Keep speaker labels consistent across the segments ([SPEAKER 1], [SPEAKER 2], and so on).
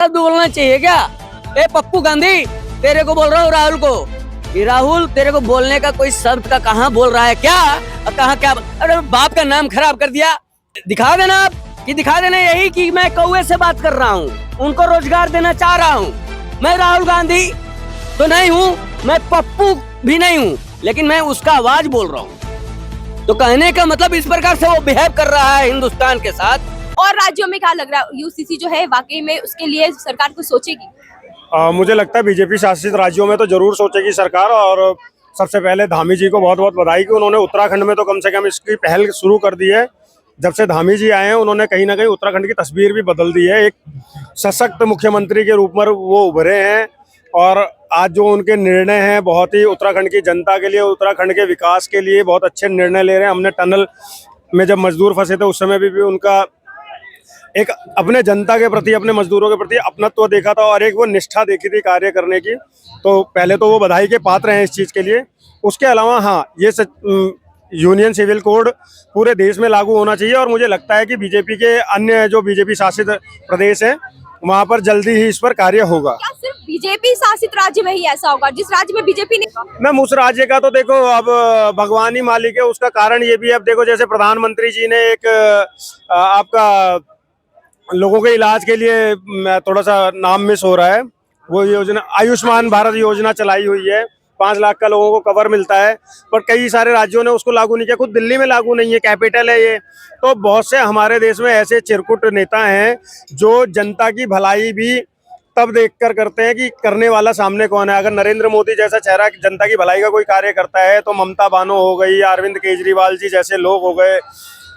[SPEAKER 1] बोलना चाहिए क्या? ए पप्पू गांधी, तेरे को बोल रहा हूँ राहुल को, कि राहुल तेरे को बोलने का कोई शब्द का कहाँ बोल रहा है क्या? कहाँ क्या? अरे बाप का नाम खराब कर दिया। दिखा देना आप कि दिखा देना यही कि मैं कौवे से बात कर रहा हूँ, उनको रोजगार देना चाह रहा हूँ। मैं राहुल गांधी तो नहीं हूँ, मैं पप्पू भी नहीं हूँ, लेकिन मैं उसका आवाज बोल रहा हूँ। तो कहने का मतलब इस प्रकार से वो बिहेव कर रहा है हिंदुस्तान के साथ।
[SPEAKER 2] और राज्यों में क्या लग रहा है, यूसीसी जो है वाकई में उसके लिए सरकार कुछ सोचेगी?
[SPEAKER 3] मुझे लगता है बीजेपी शासित राज्यों में तो जरूर सोचेगी सरकार। और सबसे पहले धामी जी को बहुत बहुत बधाई कि उन्होंने उत्तराखंड में तो कम से कम इसकी पहल शुरू कर दी है। जब से धामी जी आए हैं उन्होंने कहीं ना कहीं उत्तराखंड की तस्वीर भी बदल दी है। एक सशक्त मुख्यमंत्री के रूप में वो उभरे हैं और आज जो उनके निर्णय हैं बहुत ही उत्तराखंड की जनता के लिए, उत्तराखंड के विकास के लिए बहुत अच्छे निर्णय ले रहे हैं। हमने टनल में जब मजदूर फंसे थे उस समय भी उनका एक अपने जनता के प्रति, अपने मजदूरों के प्रति अपनत्व देखा था और एक वो निष्ठा देखी थी कार्य करने की। तो पहले तो वो बधाई के पात्र हैं इस चीज़ के लिए। उसके अलावा हाँ, ये यूनियन सिविल कोड पूरे देश में लागू होना चाहिए और मुझे लगता है कि बीजेपी के अन्य जो बीजेपी शासित प्रदेश हैं वहाँ पर जल्दी ही इस पर कार्य होगा।
[SPEAKER 2] क्या सिर्फ बीजेपी शासित राज्य में ही ऐसा होगा, जिस राज्य में बीजेपी नहीं?
[SPEAKER 3] मैम उस राज्य का तो देखो अब भगवान ही मालिक है। उसका कारण ये भी है, अब देखो जैसे प्रधानमंत्री जी ने एक आपका लोगों के इलाज के लिए, थोड़ा सा नाम मिस हो रहा है, वो योजना आयुष्मान भारत योजना चलाई हुई है। 5 लाख का लोगों को कवर मिलता है, पर कई सारे राज्यों ने उसको लागू नहीं किया। खुद दिल्ली में लागू नहीं है, कैपिटल है ये। तो बहुत से हमारे देश में ऐसे चिरकुट नेता हैं जो जनता की भलाई भी तब देखकर करते हैं कि करने वाला सामने कौन है। अगर नरेंद्र मोदी जैसा चेहरा जनता की भलाई का कोई कार्य करता है तो ममता बानो हो गई या अरविंद केजरीवाल जी जैसे लोग हो गए,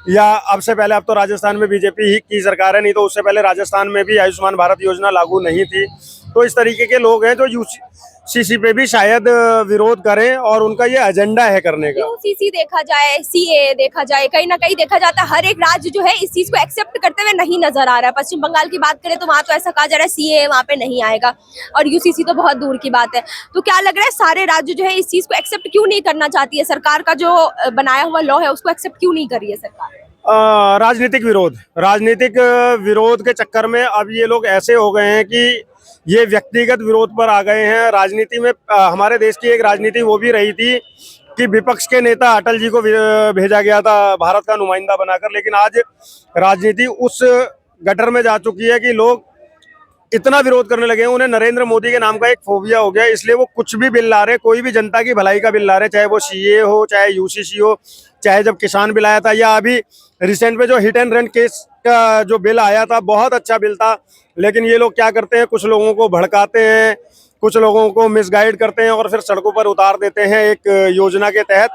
[SPEAKER 3] या अब से पहले, अब तो राजस्थान में बीजेपी ही की सरकार है, नहीं तो उससे पहले राजस्थान में भी आयुष्मान भारत योजना लागू नहीं थी। तो इस तरीके के लोग हैं जो यूसीसी पे भी शायद विरोध करें और उनका ये एजेंडा है करने का।
[SPEAKER 2] यूसीसी देखा जाए, सीए देखा जाए, कहीं ना कहीं देखा जाता है हर एक राज्य जो है इस चीज को एक्सेप्ट करते हुए नहीं नजर आ रहा है। पश्चिम बंगाल की बात करें तो वहाँ तो ऐसा कहा जा रहा है सीए वहाँ पे नहीं आएगा, और यूसीसी तो बहुत दूर की बात है। तो क्या लग रहा है सारे राज्य जो है इस चीज को एक्सेप्ट क्यों नहीं करना चाहती है? सरकार का जो बनाया हुआ लॉ है उसको एक्सेप्ट क्यों नहीं कर रही है सरकार?
[SPEAKER 3] राजनीतिक विरोध के चक्कर में अब ये लोग ऐसे हो गए हैं कि ये व्यक्तिगत विरोध पर आ गए हैं। राजनीति में हमारे देश की एक राजनीति वो भी रही थी कि विपक्ष के नेता अटल जी को भेजा गया था भारत का नुमाइंदा बनाकर, लेकिन आज राजनीति उस गटर में जा चुकी है कि लोग इतना विरोध करने लगे हैं, उन्हें नरेंद्र मोदी के नाम का एक फोबिया हो गया। इसलिए वो कुछ भी बिल ला रहे, कोई भी जनता की भलाई का बिल ला रहे, चाहे वो सीए हो, चाहे यूसीसी हो, चाहे जब किसान बिल आया था, या अभी रिसेंट में जो हिट एंड रन केस का जो बिल आया था, बहुत अच्छा बिल था। लेकिन ये लोग क्या करते हैं, कुछ लोगों को भड़काते हैं, कुछ लोगों को मिसगाइड करते हैं और फिर सड़कों पर उतार देते हैं एक योजना के तहत।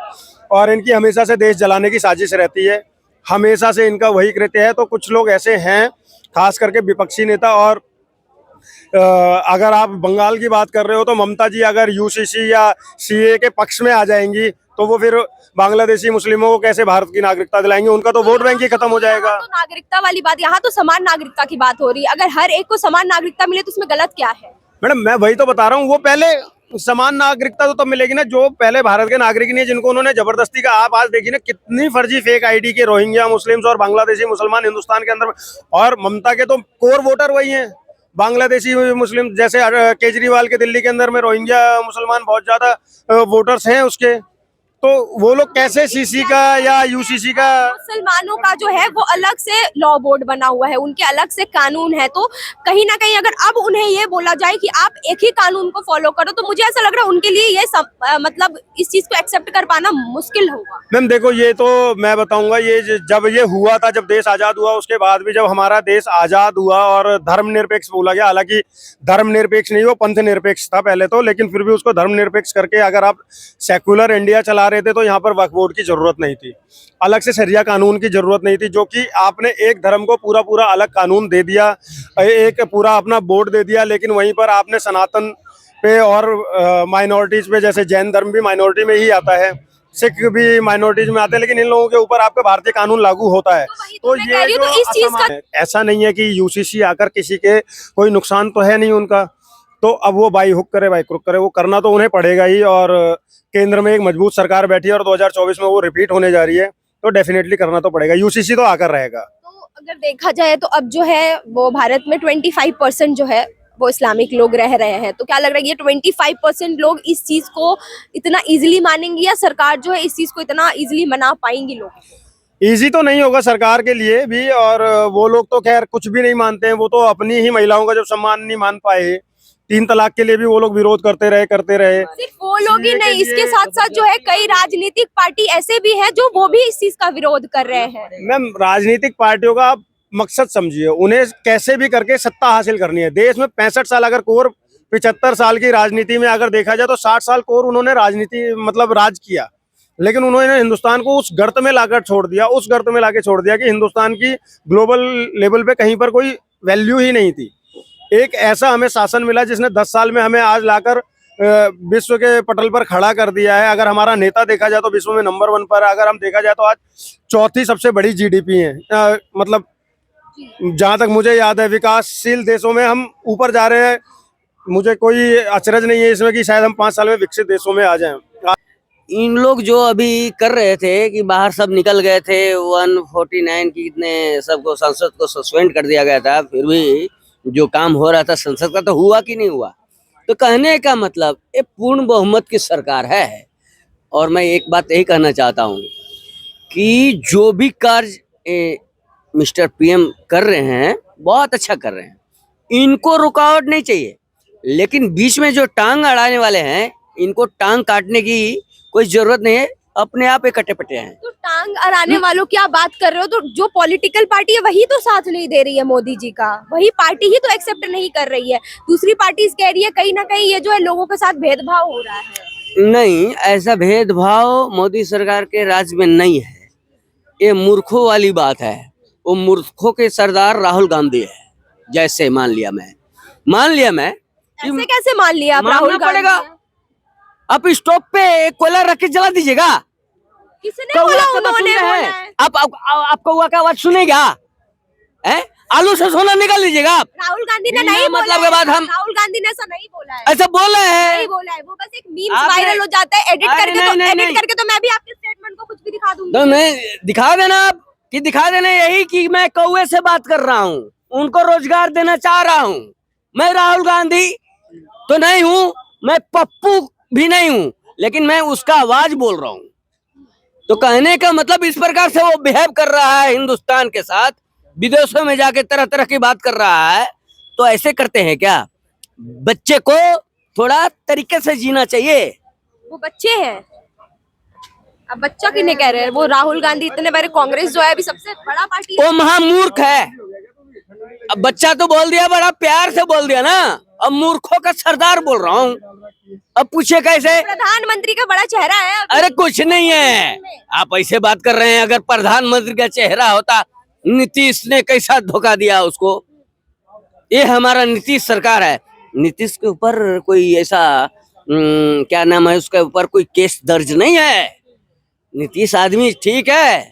[SPEAKER 3] और इनकी हमेशा से देश जलाने की साजिश रहती है, हमेशा से इनका वही कृत्य है। तो कुछ लोग ऐसे हैं, खास करके विपक्षी नेता। और अगर आप बंगाल की बात कर रहे हो तो ममता जी अगर यूसीसी या सीए के पक्ष में आ जाएंगी तो वो फिर बांग्लादेशी मुस्लिमों को कैसे भारत की नागरिकता दिलाएंगे? उनका तो वोट बैंक ही खत्म हो जाएगा।
[SPEAKER 2] तो नागरिकता वाली बात, यहाँ तो समान नागरिकता की बात हो रही है। अगर हर एक को समान नागरिकता मिले तो उसमें गलत क्या है?
[SPEAKER 3] मैडम मैं वही तो बता रहा हूँ, वो पहले समान नागरिकता तो तब मिलेगी ना जो पहले भारत के नागरिक नहीं है, जिनको उन्होंने जबरदस्ती का। आप आज देखिए ना कितनी फर्जी फेक आईडी के रोहिंग्या मुस्लिम्स और बांग्लादेशी मुसलमान हिंदुस्तान के अंदर, और ममता के तो कोर वोटर वही हैं बांग्लादेशी मुस्लिम। जैसे केजरीवाल के दिल्ली के अंदर में रोहिंग्या मुसलमान बहुत ज्यादा वोटर्स हैं उसके। तो वो लोग कैसे सीसी का या यूसीसी का?
[SPEAKER 2] मुसलमानों का जो है वो अलग से लॉ बोर्ड बना हुआ है, उनके अलग से कानून है। तो कहीं ना कहीं अगर अब उन्हें ये बोला जाए कि आप एक ही कानून को फॉलो करो, तो मुझे ऐसा लग रहा है उनके लिए ये मतलब इस चीज को एक्सेप्ट कर पाना मुश्किल होगा।
[SPEAKER 3] मैम देखो, ये तो मैं बताऊंगा, ये जब ये हुआ था, जब देश आजाद हुआ, उसके बाद भी जब हमारा देश आजाद हुआ और धर्मनिरपेक्ष बोला गया, हालांकि धर्मनिरपेक्ष नहीं, वो पंथ निरपेक्ष था पहले तो, लेकिन फिर भी उसको धर्मनिरपेक्ष करके अगर आप सेक्युलर इंडिया चला रहे थे तो यहाँ पर वक्फ बोर्ड की जरूरत नहीं थी, अलग से शरिया कानून की जरूरत नहीं थी। जो कि आपने एक धर्म को पूरा पूरा अलग कानून दे दिया, एक पूरा अपना बोर्ड दे दिया, लेकिन वहीं पर आपने सनातन पे और माइनॉरिटीज पे, जैसे जैन धर्म भी माइनॉरिटी में ही आता है, सिख भी माइनॉरिटीज में आते हैं, लेकिन इन लोगों के ऊपर आपका भारतीय कानून लागू होता है।
[SPEAKER 2] तो ये जो इस चीज का
[SPEAKER 3] ऐसा नहीं है कि यूसीसी आकर किसी के कोई नुकसान तो है नहीं उनका। तो अब वो बाई हुक करे बाई क्रुक करे, वो करना तो उन्हें पड़ेगा ही। और केंद्र में एक मजबूत सरकार बैठी है और 2024 में वो रिपीट होने जा रही है, तो डेफिनेटली करना तो पड़ेगा। यूसीसी तो आकर रहेगा।
[SPEAKER 2] अगर देखा जाए तो अब जो है वो भारत में 25% जो है वो इस्लामिक लोग रह रहे हैं, तो क्या लग रहा है ये 25% लोग इस चीज को इतना इजीली मानेंगे या सरकार जो है इस चीज को इतना इजीली मना पाएंगी लोग?
[SPEAKER 3] इजी तो नहीं होगा सरकार के लिए भी, और वो लोग तो खैर कुछ भी नहीं मानते हैं। वो तो अपनी ही महिलाओं का जब सम्मान नहीं मान पाए, 3 तलाक के लिए भी वो लोग विरोध करते रहे।
[SPEAKER 2] सिर्फ वो लोग ही नहीं, इसके साथ साथ जो है कई राजनीतिक पार्टी ऐसे भी हैं जो वो भी इस चीज का विरोध कर रहे हैं।
[SPEAKER 3] मैम, राजनीतिक पार्टियों का आप मकसद समझिए, उन्हें कैसे भी करके सत्ता हासिल करनी है। देश में 65 साल अगर कोर 75 साल की राजनीति में अगर देखा जाए तो 60 साल कोर उन्होंने राजनीति मतलब राज किया, लेकिन उन्होंने हिंदुस्तान को उस गर्त में लाकर छोड़ दिया, उस गर्त में लाके छोड़ दिया कि हिंदुस्तान की ग्लोबल लेवल पे कहीं पर कोई वैल्यू ही नहीं थी। एक ऐसा हमें शासन मिला जिसने 10 साल में हमें आज लाकर विश्व के पटल पर खड़ा कर दिया है। अगर हमारा नेता देखा जाए तो विश्व में नंबर 1 पर, अगर हम देखा जाए तो आज चौथी सबसे बड़ी जीडीपी है। मतलब जहां तक मुझे याद है विकासशील देशों में हम ऊपर जा रहे हैं। मुझे कोई अचरज नहीं है इसमें कि शायद हम 5 साल में विकसित देशों में आ जाएं।
[SPEAKER 1] इन लोग जो अभी कर रहे थे कि बाहर सब निकल गए थे, 149 की कितने सबको संसद को सस्पेंड कर दिया गया था, फिर भी जो काम हो रहा था संसद का तो हुआ कि नहीं हुआ। तो कहने का मतलब ये पूर्ण बहुमत की सरकार है। और मैं एक बात यही कहना चाहता हूँ कि जो भी कार्य मिस्टर पीएम कर रहे हैं बहुत अच्छा कर रहे हैं, इनको रुकावट नहीं चाहिए। लेकिन बीच में जो टांग अड़ाने वाले हैं इनको टांग काटने की कोई जरूरत नहीं है, अपने आप ये कटे पटे हैं।
[SPEAKER 2] तो टांग अड़ाने वालों की आप बात कर रहे हो, तो जो पॉलिटिकल पार्टी है वही तो साथ नहीं दे रही है मोदी जी का, वही पार्टी ही तो एक्सेप्ट नहीं कर रही है। दूसरी पार्टी कह रही है कहीं ना कहीं ये जो है लोगों के साथ भेदभाव हो रहा है।
[SPEAKER 1] नहीं, ऐसा भेदभाव मोदी सरकार के राज्य में नहीं है, ये मूर्खों वाली बात है। वो मूर्खों के सरदार राहुल गांधी है। जैसे मान लिया मैं
[SPEAKER 2] ऐसे कैसे मान लिया आप?
[SPEAKER 1] मानना
[SPEAKER 2] राहुल गांधी
[SPEAKER 1] पड़ेगा।
[SPEAKER 2] हैं?
[SPEAKER 1] आप स्टोव पे कोयला रख के जला दीजिएगा।
[SPEAKER 2] किसने बोला? उन्होंने बोला है।
[SPEAKER 1] आपको हुआ का आवाज सुनेगा? हैं? आलू से सोना निकाल लीजिएगा आप।
[SPEAKER 2] राहुल गांधी ने
[SPEAKER 1] बिना
[SPEAKER 2] नहीं
[SPEAKER 1] मतलब
[SPEAKER 2] बोला
[SPEAKER 1] के
[SPEAKER 2] है।
[SPEAKER 1] बाद हम
[SPEAKER 2] राहुल गांधी ने ऐसा नहीं बोला है।
[SPEAKER 1] ऐसा बोल रहे हैं।
[SPEAKER 2] नहीं बोला है, वो बस एक मीम्स
[SPEAKER 1] आपने-
[SPEAKER 2] वायरल हो जाता है एडिट
[SPEAKER 1] अरे
[SPEAKER 2] करके,
[SPEAKER 1] नहीं,
[SPEAKER 2] तो
[SPEAKER 1] नहीं,
[SPEAKER 2] एडिट
[SPEAKER 1] नहीं।
[SPEAKER 2] करके तो मैं भी आपके स्टेटमेंट को कुछ भी दिखा दूंगी।
[SPEAKER 1] तो मैं दिखा देना आप कि दिखा देना यही कि मैं कौवे से बात कर रहा हूँ, उनको रोजगार देना चाह रहा हूँ। मैं राहुल गांधी तो नहीं हूँ, मैं पप्पू भी नहीं हूँ, लेकिन मैं उसका आवाज बोल रहा हूँ। तो कहने का मतलब इस प्रकार से वो बिहेव कर रहा है हिंदुस्तान के साथ, विदेशों में जाके तरह तरह की बात कर रहा है। तो ऐसे करते हैं क्या? बच्चे को थोड़ा तरीके से जीना चाहिए।
[SPEAKER 2] वो बच्चे हैं। अब बच्चा किन्हें कह रहे हैं? वो राहुल गांधी इतने बड़े, कांग्रेस जो है अभी सबसे बड़ा पार्टी है।
[SPEAKER 1] वो महामूर्ख है। अब बच्चा तो बोल दिया, बड़ा प्यार से बोल दिया ना। अब मूर्खों का सरदार बोल रहा हूँ। अब पूछे कैसे?
[SPEAKER 2] प्रधानमंत्री का बड़ा चेहरा है अभी।
[SPEAKER 1] अरे कुछ नहीं है, आप ऐसे बात कर रहे हैं। अगर प्रधानमंत्री का चेहरा होता, नीतीश ने कैसा धोखा दिया उसको। ये हमारा नीतीश सरकार है। नीतीश के ऊपर कोई ऐसा क्या नाम है, उसके ऊपर कोई केस दर्ज नहीं है। नीतीश आदमी ठीक है,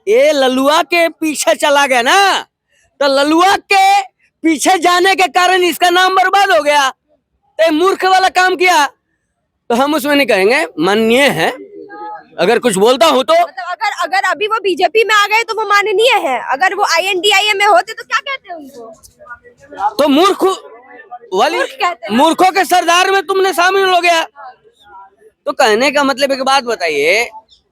[SPEAKER 1] ये ललुआ के पीछे चला गया ना, तो ललुआ के पीछे जाने के कारण इसका नाम बर्बाद हो गया। तो मूर्ख वाला काम किया तो हम उसमें नहीं कहेंगे, माननीय है। अगर कुछ बोलता हूँ तो
[SPEAKER 2] मतलब अगर अभी वो बीजेपी में आ गए तो वो माननीय है, अगर वो INDIA में होते तो क्या कहते हैं उनको?
[SPEAKER 1] तो मूर्ख वाली
[SPEAKER 2] मूर्ख कहते हैं।
[SPEAKER 1] मूर्खों के सरदार में तुमने शामिल हो गया। तो कहने का मतलब एक बात बताइए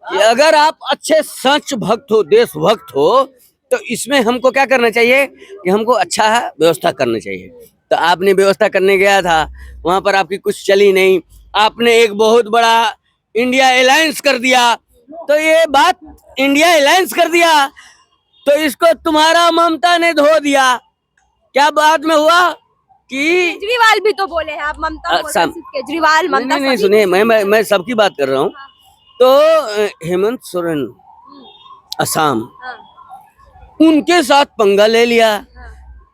[SPEAKER 1] कि अगर आप अच्छे सच भक्त हो, देशभक्त हो, तो इसमें हमको क्या करना चाहिए कि हमको अच्छा व्यवस्था करना चाहिए। तो आपने व्यवस्था करने गया था, वहां पर आपकी कुछ चली नहीं, आपने एक बहुत बड़ा इंडिया अलायंस कर दिया। तो ये बात इंडिया अलायंस कर दिया तो इसको तुम्हारा ममता ने धो दिया। क्या बाद में हुआ कि
[SPEAKER 2] केजरीवाल भी तो बोले हैं, आप ममता बोल रहे हैं, सिर्फ केजरीवाल ममता
[SPEAKER 1] नहीं
[SPEAKER 2] सभी-
[SPEAKER 1] सुनिए, मैं सबकी बात कर रहा हूँ। तो हेमंत सोरेन असम,
[SPEAKER 2] हाँ,
[SPEAKER 1] उनके साथ पंगा ले लिया।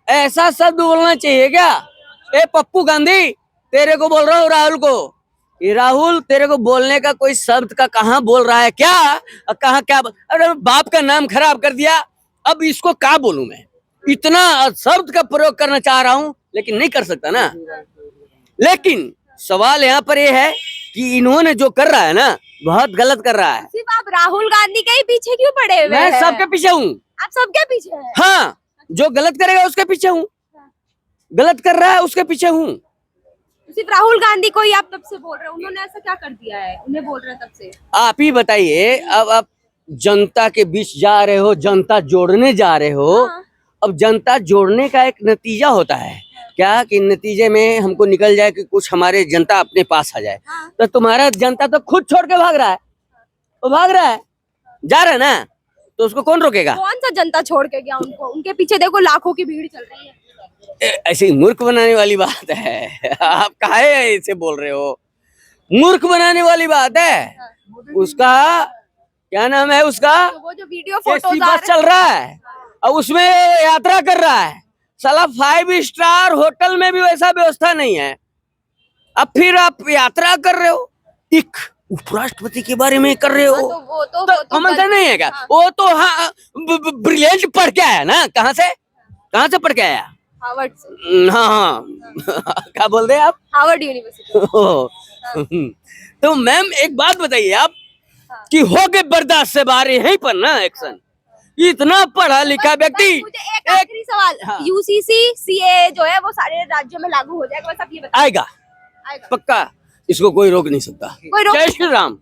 [SPEAKER 1] ऐसा शब्द बोलना चाहिए क्या? ए पप्पू गांधी, तेरे को बोल रहा हूँ, राहुल को, ये राहुल तेरे को बोलने का कोई शब्द का कहाँ बोल रहा है क्या? कहाँ क्या? अरे बाप का नाम खराब कर दिया। अब इसको क्या बोलूं मैं? इतना शब्द का प्रयोग करना चाह रहा हूँ लेकिन नहीं कर सकता ना। लेकिन सवाल यहाँ पर ये है कि इन्होंने जो कर रहा है ना, बहुत गलत कर रहा है।
[SPEAKER 2] सिर्फ आप राहुल गांधी के ही पीछे क्यों पड़े हुए
[SPEAKER 1] मैं
[SPEAKER 2] हैं?
[SPEAKER 1] सबके पीछे हूँ।
[SPEAKER 2] आप सबके पीछे हैं।
[SPEAKER 1] हाँ, जो गलत करेगा उसके पीछे हूँ, गलत कर रहा है उसके पीछे हूँ।
[SPEAKER 2] सिर्फ राहुल गांधी को ही आप तब से बोल रहे हैं, उन्होंने ऐसा क्या कर दिया है, उन्हें बोल रहे हैं तब से।
[SPEAKER 1] आप ही बताइए, अब आप जनता के बीच जा रहे हो, जनता जोड़ने जा रहे हो।
[SPEAKER 2] हाँ।
[SPEAKER 1] अब जनता जोड़ने का एक नतीजा होता है क्या, कि नतीजे में हमको निकल जाए कि कुछ हमारे जनता अपने पास आ जाए।
[SPEAKER 2] हाँ।
[SPEAKER 1] तो तुम्हारा जनता तो खुद छोड़ के भाग रहा है, वो भाग रहा है, जा रहा है ना, तो उसको कौन रोकेगा?
[SPEAKER 2] कौन सा जनता छोड़ के गया उनको, उनके पीछे देखो लाखों की भीड़ चल रही है।
[SPEAKER 1] ऐसी मूर्ख बनाने वाली बात है। आप काहे ऐसे बोल रहे हो? मूर्ख बनाने वाली बात है। उसका क्या नाम है उसका,
[SPEAKER 2] तो वो जो वीडियो
[SPEAKER 1] एसी
[SPEAKER 2] फोटोज आ
[SPEAKER 1] बस चल रहा है और उसमें यात्रा कर रहा है। साला 5 स्टार होटल में भी वैसा व्यवस्था नहीं है, अब फिर आप यात्रा कर रहे हो, एक उपराष्ट्रपति के बारे में कर रहे हो।
[SPEAKER 2] तो वो तो
[SPEAKER 1] कॉमन सेंस नहीं है क्या? वो तो हाँ ब्रिलियंट पढ़ के आया ना, कहाँ से पढ़ के आया?
[SPEAKER 2] हार्वर्ड से।
[SPEAKER 1] हाँ हाँ। क्या बोल रहे हैं आप?
[SPEAKER 2] Harvard university.
[SPEAKER 1] तो मैम एक बात बताइए आप, कि हो गए बर्दाश्त से बाहर यहीं पर ना एक्शन, इतना पढ़ा लिखा व्यक्ति।
[SPEAKER 2] मुझे एक आखिरी सवाल,
[SPEAKER 1] हाँ।
[SPEAKER 2] यूसीसी सीए जो है वो सारे राज्यों में लागू हो जाएगा, बस आप ये बताइए।
[SPEAKER 1] आएगा
[SPEAKER 2] आएगा।
[SPEAKER 1] पक्का, इसको कोई रोक नहीं सकता।
[SPEAKER 2] कोई रोक
[SPEAKER 1] जय श्री राम।